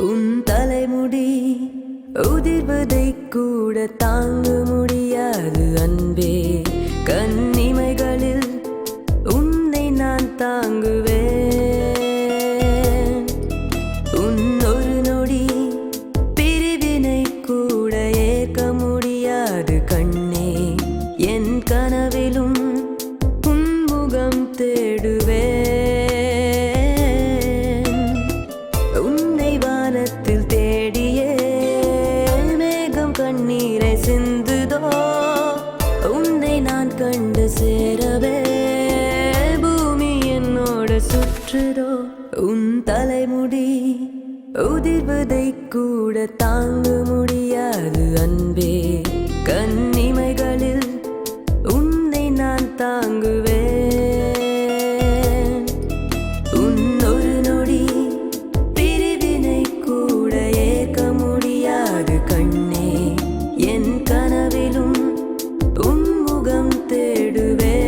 உன் தலைமுடி உதிர்வதை கூட தாங்க முடியாது அன்பே. கண்ணிமைகளில் உன்னை நான் தாங்குவேன். உன் ஒரு நொடி பிரிவினை கூட ஏற்க முடியாது கண்ணே. என் கனவிலும் உன் முகம் தேடுவேன். உன்னை வானத்தில் தேடியே மேகம் கண்ணீரை சிந்துதோ. உன்னை நான் கண்டு சேரவே பூமி என்னோட சுற்றுதோ. உன் தலைமுடி உதிர்வதை கூட தாங்க முடியாது அன்பே. கண்ணிமைகளில் உன்னை நான் தாங்குவேன். உன் ஒரு நொடி பிரிவினை கூட ஏற்க முடியாது கண்ணே. என் கனவிலும் உன் முகம் தேடுவேன்.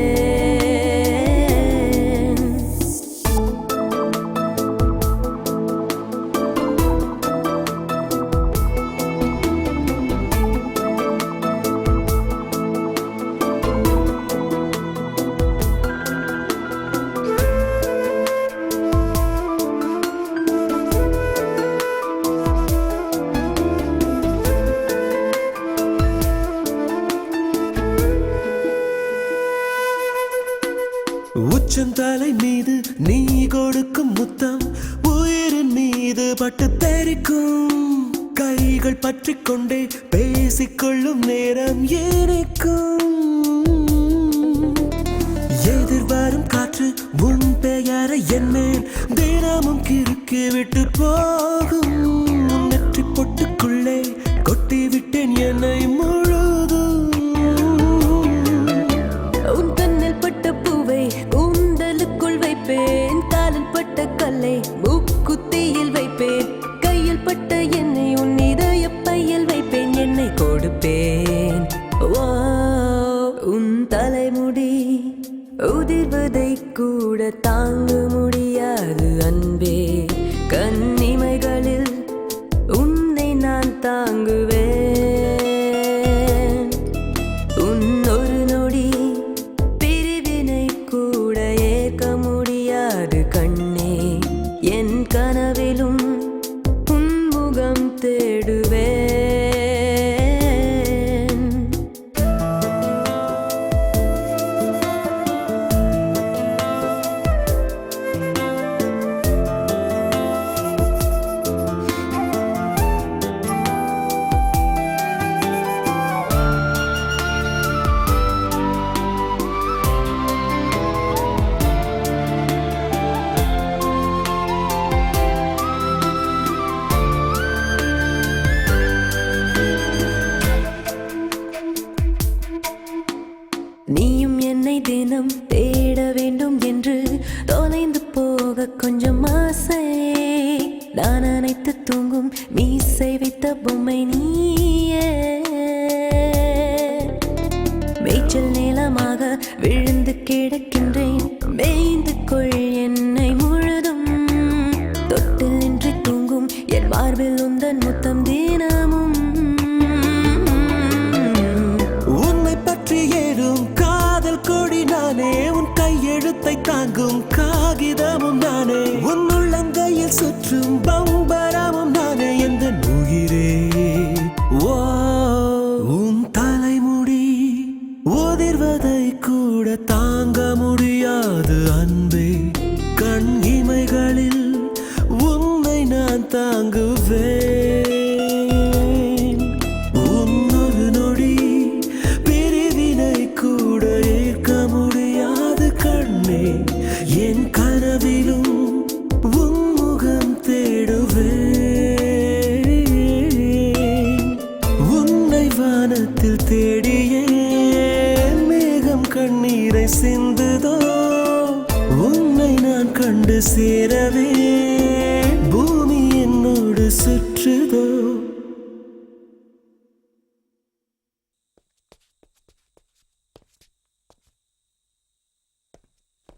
உச்சந்தலை மீது நீ கொடுக்கும் முத்தம் உயிரின் மீது பட்டு தெரிக்கும். கைகள் பற்றிக் கொண்டே பேசிக்கொள்ளும் நேரம் எனக்கும். எதிர்வரும் காற்று உன் பெயரை என் மேல் தினமும் கிறுக்கி விட்டு போகும். நெற்றி பொட்டுக்குள்ளே கொட்டி விட்டேன் என்னை முழுதும். உன் கண்ணில் பட்ட பூவை கூந்தலுக்குள் வைப்பேன். காலில் பட்ட கல்லை மூக்குத்தியில் வைப்பேன். கையில் பட்ட எண்ணெய் உன் இதய பையில் வைப்பேன். என்னை கொடுப்பேன். உன் தலைமுடி உதிர்வதை கூட தாங்க முடியாது அன்பே. கண்ணிமைகளில் உன்னை நான் தாங்குவேன். உன் ஒரு நொடி பிரிவினை கூட ஏற்க முடியாது கண்ணே. என் கனவிலும் உன் முகம் தேடுவேன். நீயும் என்னை தினம் தேட வேண்டும் என்று தொலைந்து போக கொஞ்சம் ஆசை. நான் அனைத்து தூங்கும் மீசை வைத்த பொம்மை நீயே. மேய்ச்சல் நிலமாக விழுந்து கிடக்கின்றேன். மேய்ந்து கொள் என்னை முழுதும். தொட்டில் நின்று தூங்கும் என் மார்பில் உந்தன் முத்தம் தினமும். உன்னை பற்றி ஏறும் காதல் கொடி நானே. உன் கையெழுத்தை தாங்கும் காகிதமும் நானே. உன் உள்ளங்கையில் சுற்றும் பம்பரமும் நானே. எந்த உயிரே உன் தலைமுடி உதிர்வதை கூட தாங்க முடியாது அன்பே. கண் இமைகளில் உன்னை நான் தாங்குவேன். உன் ஒரு நொடி பிரிவினை கூட ஏற்க முடியாது கண்ணே. என் கனவிலும் உன் முகம் தேடுவேன். உன்னை வானத்தில் தேடியே மேகம் கண்ணீரை சிந்துதோ. உன்னை நான் கண்டு சேரவே பூமி என்னோடு சுற்றுதோ.